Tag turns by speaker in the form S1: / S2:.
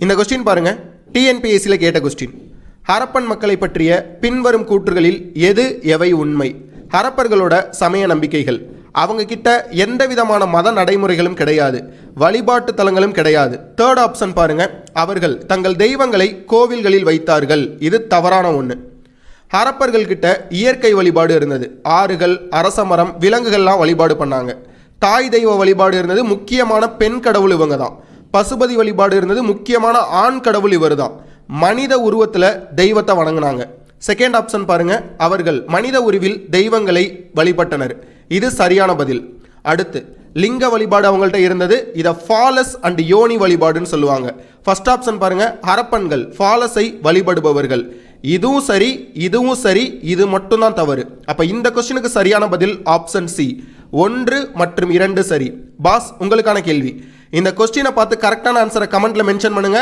S1: இந்த கொஸ்டின் பாருங்க, டிஎன்பிஎஸ்சியில் கேட்ட கொஸ்டின். ஹரப்பன் மக்களை பற்றிய பின்வரும் கூற்றுகளில் எது எவை உண்மை? ஹரப்பர்களோட சமய நம்பிக்கைகள், அவங்க கிட்ட எந்த விதமான மத நடைமுறைகளும் கிடையாது, வழிபாட்டு தலங்களும் கிடையாது. தேர்ட் ஆப்ஷன் பாருங்க, அவர்கள் தங்கள் தெய்வங்களை கோவில்களில் வைத்தார்கள். இது தவறான ஒன்று. ஹரப்பர்கள் கிட்ட இயற்கை வழிபாடு இருந்தது. ஆறுகள், அரசமரம், விலங்குகள்லாம் வழிபாடு பண்ணாங்க. தாய் தெய்வ வழிபாடு இருந்தது. முக்கியமான பெண் கடவுள் இவங்க தான். பசுபதி வழிபாடு இருந்தது. முக்கியமான ஆண் கடவுள் இவர் தான். மனித உருவத்தில் தெய்வத்தை வணங்கினாங்க. செகண்ட் ஆப்ஷன் பாருங்க, அவர்கள் மனித உருவில் தெய்வங்களை வழிபட்டனர். இது சரியான பதில். அடுத்து லிங்க வழிபாடு அவங்கள்ட்ட இருந்தது. இதை ஃபாலஸ் அண்ட் யோனி வழிபாடுன்னு சொல்லுவாங்க. ஃபர்ஸ்ட் ஆப்ஷன் பாருங்க, ஹரப்பன்கள் ஃபாலஸை வழிபடுபவர்கள். இதுவும் சரி, இதுவும் சரி, இது மட்டும்தான் தவறு. அப்ப இந்த கொஸ்டினுக்கு சரியான பதில் ஆப்ஷன் சி, 1 மற்றும் 2 சரி. பாஸ், உங்களுக்கான கேள்வி. இந்த கொஸ்டினை பார்த்து கரெக்டான ஆன்சரை கமெண்ட்ல மென்ஷன் பண்ணுங்க.